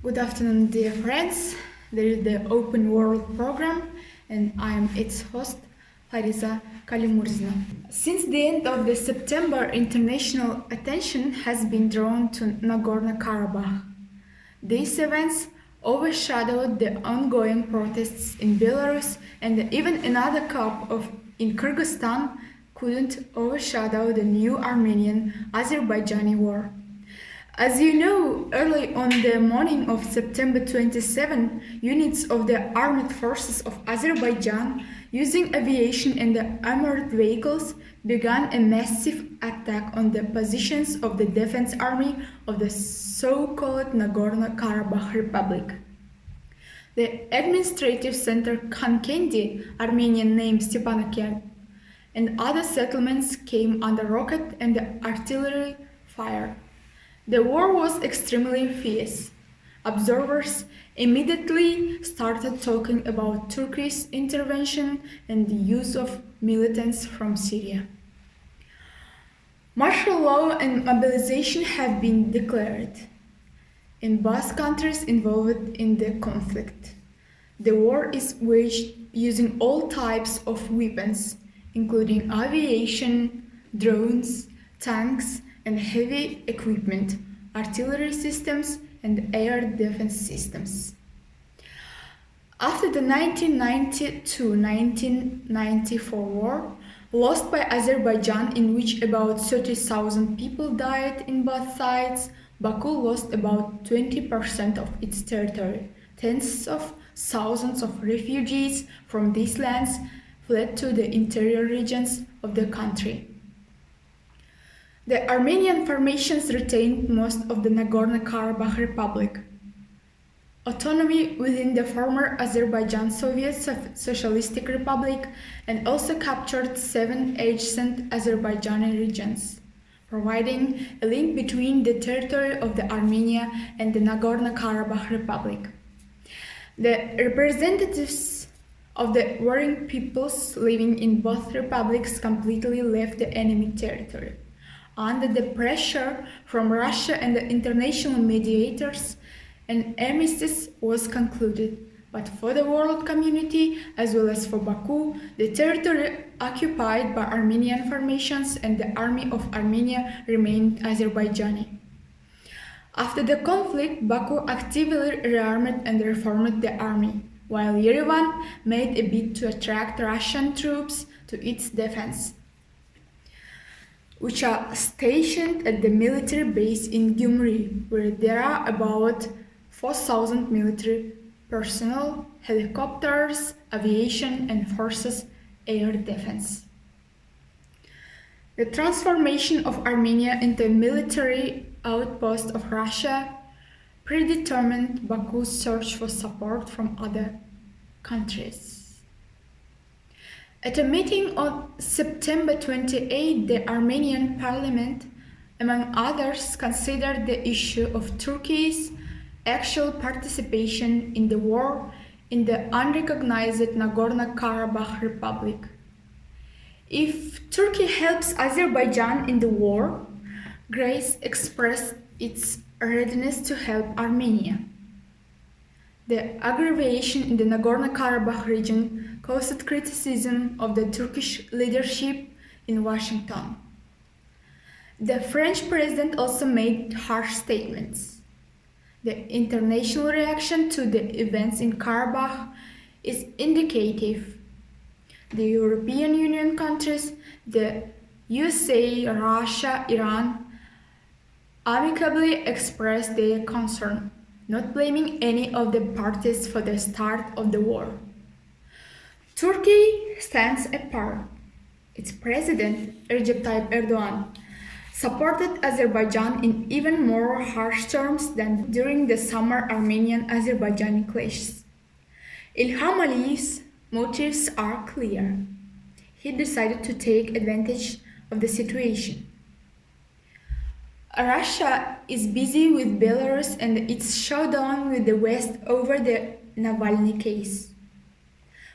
Good afternoon, dear friends. There is the Open World program, and I am its host, Farisa Kalimurzina. Since the end of the September, international attention has been drawn to Nagorno-Karabakh. These events overshadowed the ongoing protests in Belarus, and even another coup in Kyrgyzstan couldn't overshadow the new Armenian-Azerbaijani war. As you know, early on the morning of September 27, units of the Armed Forces of Azerbaijan, using aviation and the armored vehicles, began a massive attack on the positions of the defense army of the so-called Nagorno-Karabakh Republic. The administrative center Khankendi, Armenian name Stepanakert, and other settlements came under rocket and artillery fire. The war was extremely fierce. Observers immediately started talking about Turkey's intervention and the use of militants from Syria. Martial law and mobilization have been declared in both countries involved in the conflict. The war is waged using all types of weapons, including aviation, drones, tanks, and heavy equipment, artillery systems, and air defense systems. After the 1990–1994 war, lost by Azerbaijan, in which about 30,000 people died in both sides, Baku lost about 20% of its territory. Tens of thousands of refugees from these lands fled to the interior regions of the country. The Armenian formations retained most of the Nagorno-Karabakh Republic, autonomy within the former Azerbaijan Soviet Socialistic Republic, and also captured 7 adjacent Azerbaijani regions, providing a link between the territory of the Armenia and the Nagorno-Karabakh Republic. The representatives of the warring peoples living in both republics completely left the enemy territory. Under the pressure from Russia and the international mediators, an armistice was concluded, but for the world community, as well as for Baku, the territory occupied by Armenian formations and the army of Armenia remained Azerbaijani. After the conflict, Baku actively rearmed and reformed the army, while Yerevan made a bid to attract Russian troops to its defense, which are stationed at the military base in Gyumri, where there are about 4,000 military personnel, helicopters, aviation, and forces air defense. The transformation of Armenia into a military outpost of Russia predetermined Baku's search for support from other countries. At a meeting on September 28, the Armenian parliament, among others, considered the issue of Turkey's actual participation in the war in the unrecognized Nagorno-Karabakh Republic. If Turkey helps Azerbaijan in the war, Greece expressed its readiness to help Armenia. The aggravation in the Nagorno-Karabakh region caused criticism of the Turkish leadership in Washington. The French president also made harsh statements. The international reaction to the events in Karabakh is indicative. The European Union countries, the USA, Russia, Iran, amicably expressed their concern, not blaming any of the parties for the start of the war. Turkey stands apart. Its president, Recep Tayyip Erdogan, supported Azerbaijan in even more harsh terms than during the summer Armenian-Azerbaijani clashes. Ilham Aliyev's motives are clear. He decided to take advantage of the situation. Russia is busy with Belarus and its showdown with the West over the Navalny case.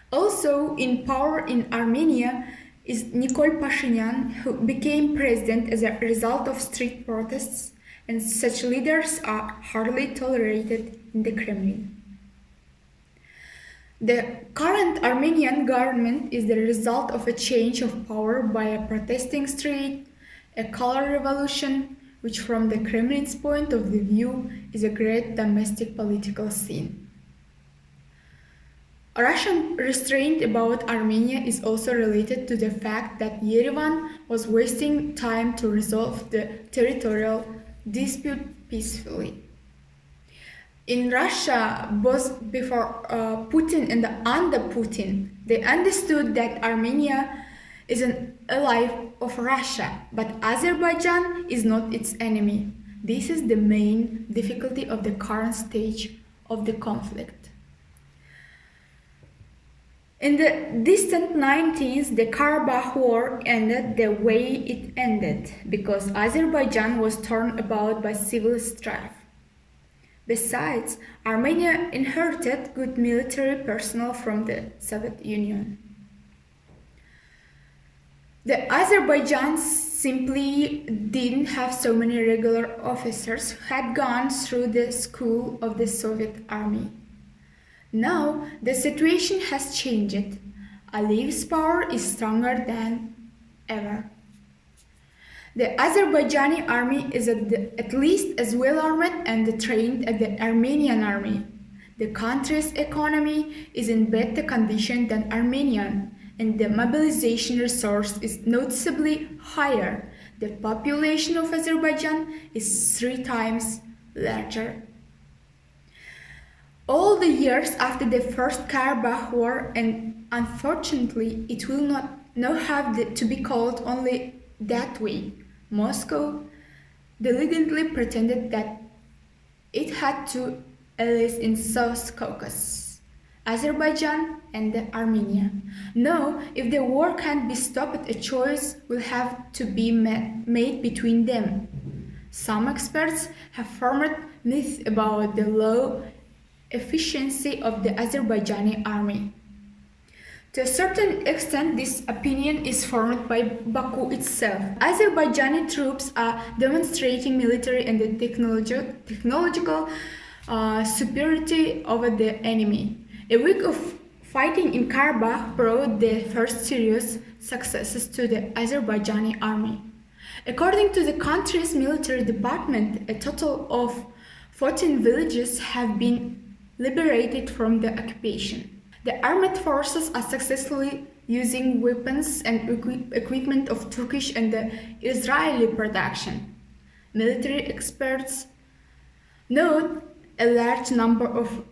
Also in power in Armenia is Nikol Pashinyan, who became president as a result of street protests and such leaders are hardly tolerated in the Kremlin. The current Armenian government is the result of a change of power by a protesting street, a color revolution, which from the Kremlin's point of view is a great domestic political scene. Russian restraint about Armenia is also related to the fact that Yerevan was wasting time to resolve the territorial dispute peacefully. In Russia, both before Putin and under Putin, they understood that Armenia is an ally of Russia, but Azerbaijan is not its enemy. This is the main difficulty of the current stage of the conflict. In the distant 19th, the Karabakh War ended the way it ended, because Azerbaijan was torn about by civil strife. Besides, Armenia inherited good military personnel from the Soviet Union. The Azerbaijan simply didn't have so many regular officers who had gone through the school of the Soviet army. Now the situation has changed. Aliyev's power is stronger than ever. The Azerbaijani army is at least as well armed and trained as the Armenian army. The country's economy is in better condition than Armenian, and the mobilization resource is noticeably higher. The population of Azerbaijan is 3 times larger. All the years after the First Karabakh War, and unfortunately it will not now have to be called only that way, Moscow diligently pretended that it had 2 allies in South Caucasus, Azerbaijan and Armenia. Now, if the war can't be stopped, a choice will have to be made between them. Some experts have formed myths about the low efficiency of the Azerbaijani army. To a certain extent, this opinion is formed by Baku itself. Azerbaijani troops are demonstrating military and technological superiority over the enemy. A week of fighting in Karabakh brought the first serious successes to the Azerbaijani army. According to the country's military department, a total of 14 villages have been liberated from the occupation. The armed forces are successfully using weapons and equipment of Turkish and Israeli production. Military experts note a large number of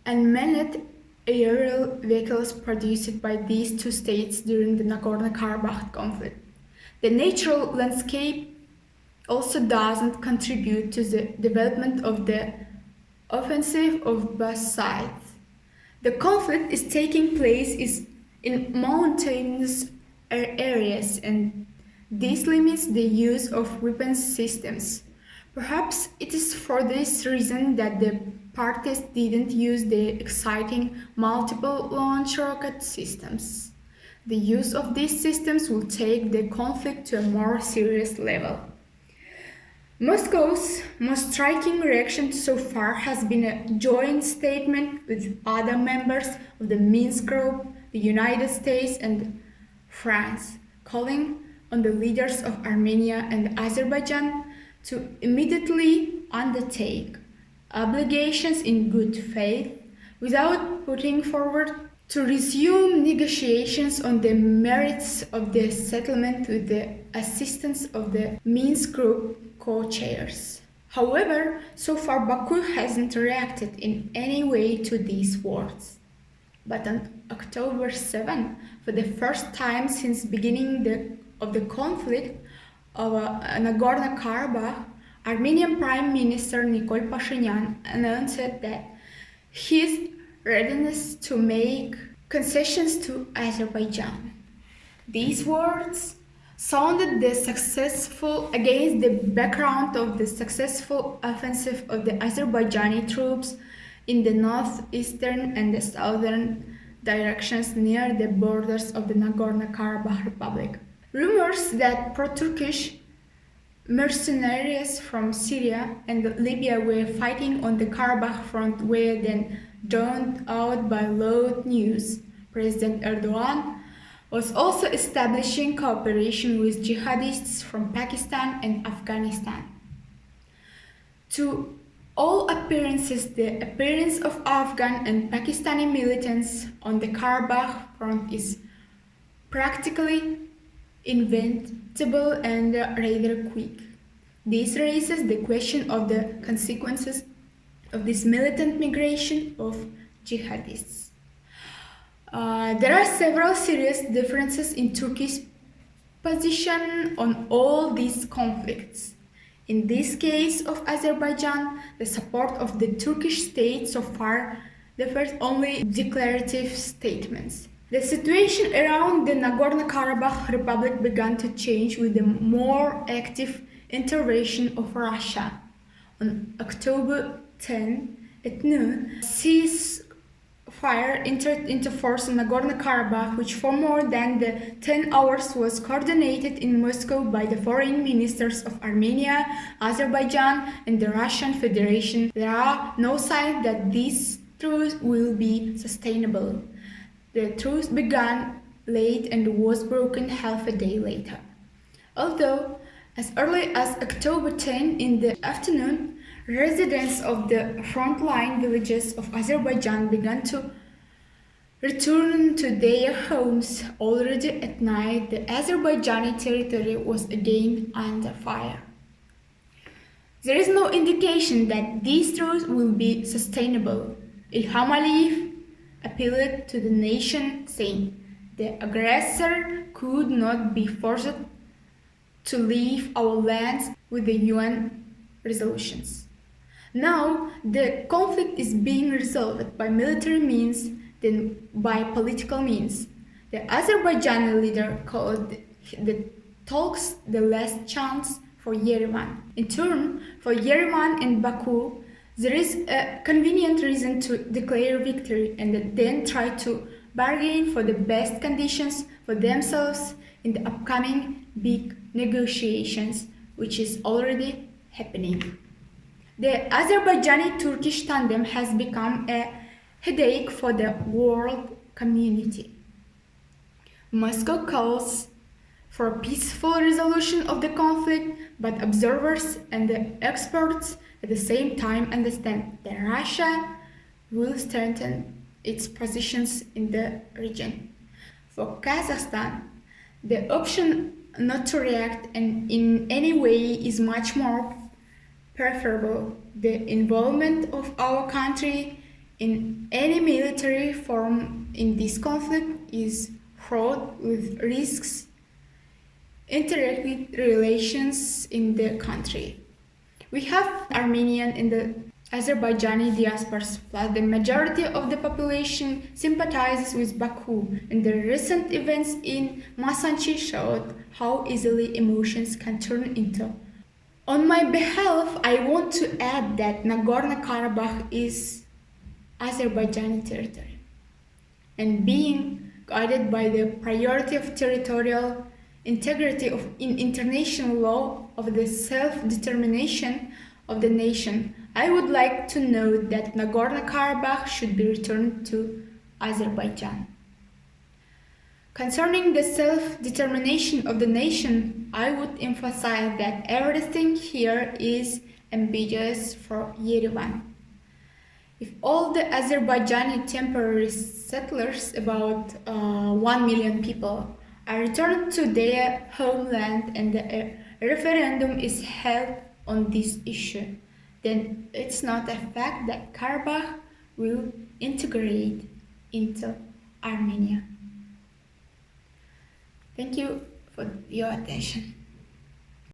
unmanned aerial vehicles produced by these 2 states during the Nagorno-Karabakh conflict. The natural landscape also doesn't contribute to the development of the offensive of both sides. The conflict is taking place in mountainous areas, and this limits the use of weapon systems. Perhaps it is for this reason that the parties didn't use the exciting multiple launch rocket systems. The use of these systems will take the conflict to a more serious level. Moscow's most striking reaction so far has been a joint statement with other members of the Minsk Group, the United States and France, calling on the leaders of Armenia and Azerbaijan to immediately undertake obligations in good faith without putting forward to resume negotiations on the merits of the settlement with the assistance of the Minsk Group co-chairs. However, so far Baku hasn't reacted in any way to these words. But on October 7, for the first time since beginning of the conflict of Nagorno-Karabakh, Armenian Prime Minister Nikol Pashinyan announced that his readiness to make concessions to Azerbaijan. These words sounded against the background of the successful offensive of the Azerbaijani troops in the northeastern and the southern directions near the borders of the Nagorno-Karabakh Republic. Rumors that pro-Turkish mercenaries from Syria and Libya were fighting on the Karabakh front were then drowned out by loud news. President Erdogan was also establishing cooperation with jihadists from Pakistan and Afghanistan. To all appearances, the appearance of Afghan and Pakistani militants on the Karabakh front is practically inevitable and rather quick. This raises the question of the consequences of this militant migration of jihadists. There are several serious differences in Turkey's position on all these conflicts. In this case of Azerbaijan, the support of the Turkish state so far differs only in declarative statements. The situation around the Nagorno-Karabakh Republic began to change with the more active intervention of Russia. On October 10 at noon, ceasefire entered into force in Nagorno-Karabakh, which for more than 10 hours was coordinated in Moscow by the foreign ministers of Armenia, Azerbaijan, and the Russian Federation. There are no signs that this truce will be sustainable. The truce began late and was broken half a day later. Although, as early as October 10 in the afternoon, residents of the frontline villages of Azerbaijan began to return to their homes. Already at night, the Azerbaijani territory was again under fire. There is no indication that this truce will be sustainable. Ilham Aliyev appealed to the nation, saying, "The aggressor could not be forced to leave our lands with the UN resolutions. Now the conflict is being resolved by military means than by political means." The Azerbaijani leader called the talks the last chance for Yerevan. In turn, for Yerevan and Baku, there is a convenient reason to declare victory and then try to bargain for the best conditions for themselves in the upcoming big negotiations, which is already happening. The Azerbaijani-Turkish tandem has become a headache for the world community. Moscow calls for a peaceful resolution of the conflict, but observers and the experts at the same time understand that Russia will strengthen its positions in the region. For Kazakhstan, the option not to react and in any way is much more preferable. The involvement of our country in any military form in this conflict is fraught with risks, interethnic relations in the country. We have Armenian and the Azerbaijani diasporas, plus the majority of the population sympathizes with Baku, and the recent events in Masanchi showed how easily emotions can turn into. On my behalf, I want to add that Nagorno-Karabakh is Azerbaijani territory, and being guided by the priority of territorial integrity in international law of the self-determination of the nation, I would like to note that Nagorno-Karabakh should be returned to Azerbaijan. Concerning the self-determination of the nation, I would emphasize that everything here is ambiguous for Yerevan. If all the Azerbaijani temporary settlers, about 1 million people, are returned to their homeland and a referendum is held on this issue, then it's not a fact that Karabakh will integrate into Armenia. Thank you for your attention.